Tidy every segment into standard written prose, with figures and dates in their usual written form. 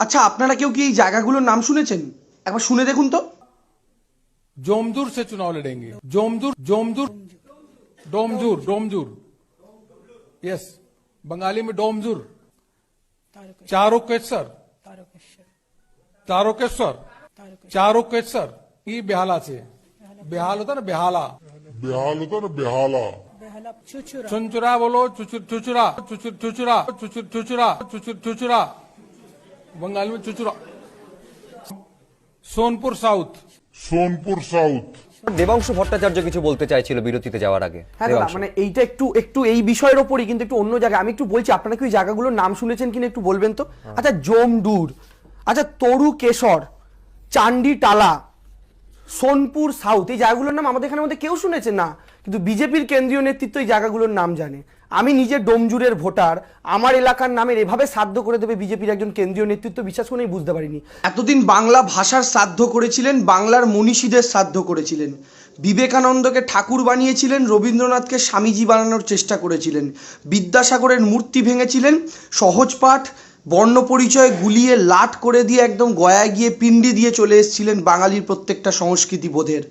আচ্ছা, আপনারা কেউ কি এই জায়গাগুলোর নাম শুনেছেন? একবার শুনে দেখুন তো। जोमदूर से चुनाव लड़ेंगे। जोमदूर जोमदूर डोमजूर डोमजूर यस, बंगाली में डोमजूर। चारोकेश्वर चारोकेश्वर चारोकेश्वर ये बेहाला से। बेहाल होता ना, बेहाला बेहाला चुनचुरा बोलो, चुचुरा चुचुरा चुचुरा चुचुरा बंगाली में चुचुरा। सोनपुर साउथ দেবাংশু ভট্টাচার্য কিছু বলতে চাইছিল বিরতিতে যাওয়ার আগে। হ্যাঁ দাদা, মানে এইটা একটু এই বিষয়ের ওপরই, কিন্তু একটু অন্য জায়গায় আমি একটু বলছি। আপনারা কি ওই জায়গাগুলোর নাম শুনেছেন কিনা একটু বলবেন তো। আচ্ছা, জমদূর, আচ্ছা তরুকেশ্বর, চান্ডিটালা, সোনপুর সাউথ, এই জায়গাগুলোর নাম আমাদের এখানের মধ্যে কেউ শুনেছে না, কিন্তু বিজেপির কেন্দ্রীয় নেতৃত্ব এই জায়গাগুলোর নাম জানে। আমি নিজে ডোমজুরের ভোটার, আমার এলাকার নামের এভাবে শ্রাদ্ধ করে দেবে বিজেপির একজন কেন্দ্রীয় নেতৃত্ব, বিশ্বাস করে আমি বুঝতে পারিনি। এতদিন বাংলা ভাষার শ্রাদ্ধ করেছিলেন, বাংলার মনীষীদের শ্রাদ্ধ করেছিলেন, বিবেকানন্দকে ঠাকুর বানিয়েছিলেন, রবীন্দ্রনাথকে স্বামীজি বানানোর চেষ্টা করেছিলেন, বিদ্যাসাগরের মূর্তি ভেঙেছিলেন, সহজ পাঠ বর্ণ পরিচয় গুলিয়ে লাট করে দিয়ে একদম গয়ায় গিয়ে পিণ্ডি দিয়ে চলে এসেছিলেন বাঙালির প্রত্যেকটা সংস্কৃতি বোধের।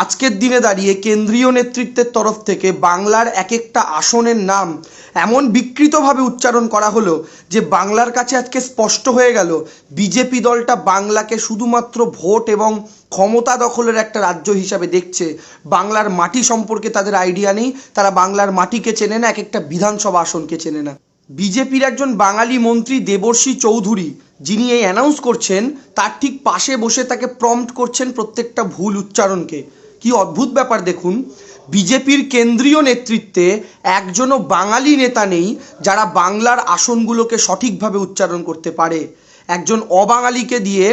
আজকের দিনে দাঁড়িয়ে কেন্দ্রীয় নেতৃত্বের তরফ থেকে বাংলার এক একটা আসনের নাম এমন বিকৃতভাবে উচ্চারণ করা হলো যে বাংলার কাছে আজকে স্পষ্ট হয়ে গেল বিজেপি দলটা বাংলাকে শুধুমাত্র ভোট এবং ক্ষমতা দখলের একটা রাজ্য হিসাবে দেখছে। বাংলার মাটি সম্পর্কে তাদের আইডিয়া নেই, তারা বাংলার মাটিকে চেনে না, এক একটা বিধানসভা আসনকে চেনে না। বিজেপির একজন বাঙালি মন্ত্রী দেবর্ষী চৌধুরী, যিনি এই অ্যানাউন্স করছেন, তার ঠিক পাশে বসে তাকে প্রম্পট করছেন প্রত্যেকটা ভুল উচ্চারণকে। কি অদ্ভুত ব্যাপার দেখুন, বিজেপির কেন্দ্রীয় নেতৃত্বে একজনও বাঙালি নেতা নেই যারা বাংলার আসনগুলোকে সঠিকভাবে উচ্চারণ করতে পারে। একজন অবাঙালিকে দিয়ে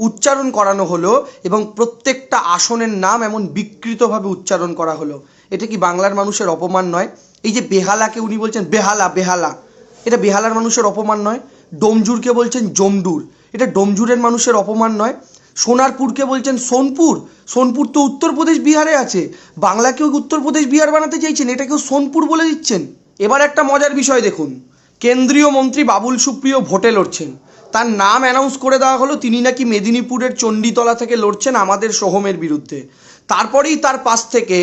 উচ্চারণ করানো হলো এবং প্রত্যেকটা আসনের নাম এমন বিকৃতভাবে উচ্চারণ করা হলো। এটা কি বাংলার মানুষের অপমান নয়? এই যে বেহালাকে উনি বলছেন বেহালা বেহালা, এটা বেহালার মানুষের অপমান নয়? ডোমজুরকে বলছেন জমদুর, এটা ডোমজুরের মানুষের অপমান নয়? সোনারপুরকে বলছেন সোনপুর, সোনপুর তো উত্তরপ্রদেশ বিহারে আছে, বাংলাকেও উত্তরপ্রদেশ বিহার বানাতে চাইছেন, এটাকেও সোনপুর বলে দিচ্ছেন। এবার একটা মজার বিষয় দেখুন, কেন্দ্রীয় মন্ত্রী বাবুল সুপ্রিয় ভোটে লড়ছেন, তার নাম অ্যানাউন্স করে দেওয়া হলো তিনি নাকি মেদিনীপুরের চণ্ডীতলা থেকে লড়ছেন আমাদের সোহমের বিরুদ্ধে। তারপরেই তার পাশ থেকে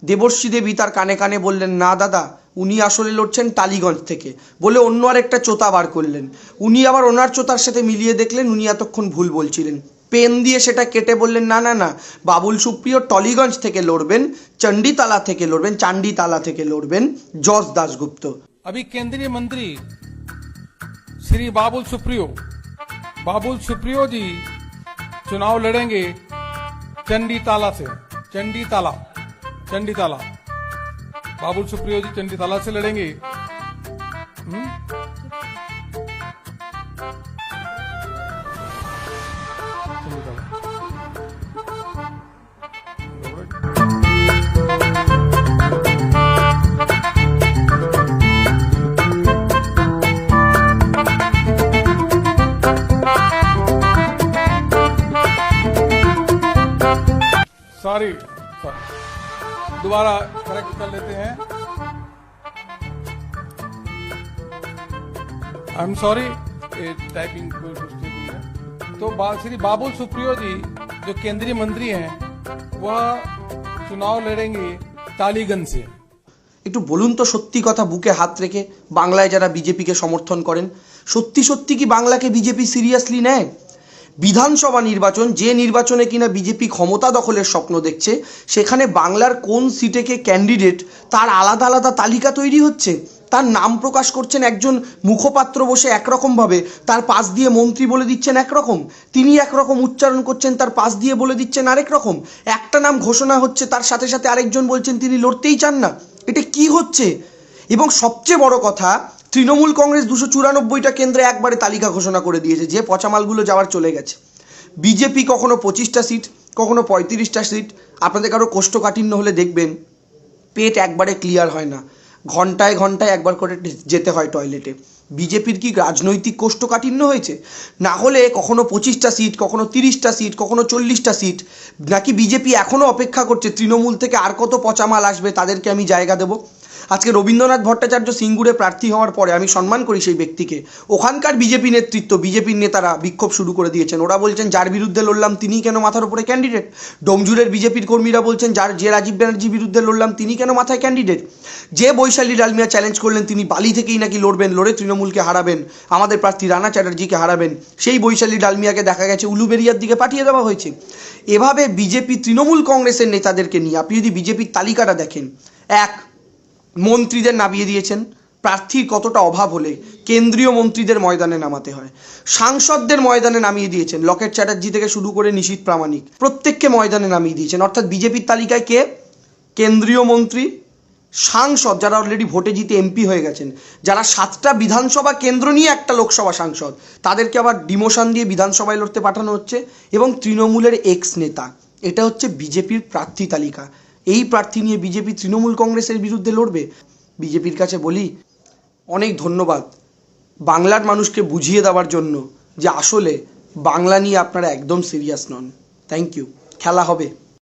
দেবর্ষী দেবী তার কানে কানে বললেন, না দাদা, উনি আসলে লড়ছেন টালিগঞ্জ থেকে, বলে অন্য আর একটা চোতা বার করলেন। উনি আবার ওনার চোতার সাথে মিলিয়ে দেখলেন উনি এতক্ষণ ভুল বলছিলেন, পেন দিয়ে সেটা কেটে বললেন, না না না, বাবুল সুপ্রিয় টলিগঞ্জ থেকে লড়বেন, চণ্ডীতলা থেকে লড়বেন, চান্ডিতালা থেকে লড়বেন জজ দাশগুপ্ত। अभी केंद्रीय मंत्री श्री बाबुल सुप्रियो जी चुनाव लड़ेंगे चंडीताला से। चंडीताला बाबुल सुप्रियो जी चंडीताला से लड़ेंगे। सॉरी, दोबारा करेक्ट कर लेते हैं। आई एम सॉरी, टाइपिंग है। तो श्री बाबुल सुप्रियो जी जो केंद्रीय मंत्री हैं वह चुनाव लड़ेंगे टालीगंज से। একটু বলুন তো সত্যি কথা বুকে হাত রেখে, বাংলায় যারা বিজেপিকে সমর্থন করেন, সত্যি সত্যি কি বাংলাকে বিজেপি সিরিয়াসলি নেয়? বিধানসভা নির্বাচন, যে নির্বাচনে কিনা বিজেপি ক্ষমতা দখলের স্বপ্ন দেখছে, সেখানে বাংলার কোন সিটেকে ক্যান্ডিডেট তার আলাদা আলাদা তালিকা তৈরি হচ্ছে। তার নাম প্রকাশ করছেন একজন মুখপাত্র বসে একরকমভাবে, তার পাশ দিয়ে মন্ত্রী বলে দিচ্ছেন একরকম, তিনি একরকম উচ্চারণ করছেন, তার পাশ দিয়ে বলে দিচ্ছেন আরেক রকম। একটা নাম ঘোষণা হচ্ছে, তার সাথে সাথে আরেকজন বলছেন তিনি লড়তেই চান না। এটা কি হচ্ছে? এবং সবচেয়ে বড় কথা, তৃণমূল কংগ্রেস 294টা কেন্দ্রে একবারে তালিকা ঘোষণা করে দিয়েছে যে পচামালগুলো যাওয়ার চলে গেছে। বিজেপি কখনো 25টা সিট, কখনো 35টা সিট। আপনাদের কারো কোষ্ঠকাঠিন্য হলে দেখবেন পেট একবারে ক্লিয়ার হয় না, ঘন্টায় ঘন্টায় একবার করে যেতে হয় টয়লেটে। বিজেপির কি রাজনৈতিক কোষ্ঠকাঠিন্য হয়েছে? না হলে কখনো 25টা সিট, কখনো 30টা সিট, কখনো 40টা সিট, নাকি বিজেপি এখনও অপেক্ষা করছে তৃণমূল থেকে আর কত পচামাল আসবে তাদেরকে আমি জায়গা দেব? আজকে রবীন্দ্রনাথ ভট্টাচার্য সিঙ্গুরে প্রার্থী হওয়ার পরে আমি সম্মান করি সেই ব্যক্তিকে, ওখানকার বিজেপি নেতৃত্ব, বিজেপির নেতারা বিক্ষোভ শুরু করে দিয়েছেন। ওরা বলছেন যার বিরুদ্ধে লড়লাম তিনি কেন মাথার উপরে ক্যান্ডিডেট। ডোমজুরের বিজেপির কর্মীরা বলছেন যে রাজীব ব্যানার্জির বিরুদ্ধে লড়লাম তিনি কেন মাথায় ক্যান্ডিডেট। যে বৈশালী ডালমিয়া চ্যালেঞ্জ করলেন তিনি বালি থেকেই নাকি লড়বেন, লড়ে তৃণমূলকে হারাবেন, আমাদের প্রার্থী রানা চ্যাটার্জিকে হারাবেন, সেই বৈশালী ডালমিয়াকে দেখা গেছে উলুবেরিয়ার দিকে পাঠিয়ে দেওয়া হয়েছে। এভাবে বিজেপি তৃণমূল কংগ্রেসের নেতাদেরকে নিয়ে আপনি যদি বিজেপির তালিকাটা দেখেন, এক, মন্ত্রীদের নামিয়ে দিয়েছেন। প্রার্থীর কতটা অভাব হলে কেন্দ্রীয় মন্ত্রীদের ময়দানে নামাতে হয়, সাংসদদের ময়দানে নামিয়ে দিয়েছেন, লকেট চ্যাটার্জি থেকে শুরু করে নিশীথ প্রামাণিক প্রত্যেককে ময়দানে নামিয়ে দিয়েছেন। অর্থাৎ বিজেপির তালিকায় কে? কেন্দ্রীয় মন্ত্রী, সাংসদ যারা অলরেডি ভোটে জিতে এমপি হয়ে গেছেন, যারা 7টা বিধানসভা কেন্দ্র নিয়ে একটা লোকসভা সাংসদ, তাদেরকে আবার ডিমোশন দিয়ে বিধানসভায় লড়তে পাঠানো হচ্ছে, এবং তৃণমূলের এক্স নেতা। এটা হচ্ছে বিজেপির প্রার্থী তালিকা। এই প্রার্থী নিয়ে বিজেপি তৃণমূল কংগ্রেসের বিরুদ্ধে লড়বে। বিজেপির কাছে বলি অনেক ধন্যবাদ বাংলার মানুষকে বুঝিয়ে দেওয়ার জন্য যে আসলে বাংলা নিয়ে আপনারা একদম সিরিয়াস নন। Thank you. খেলা হবে।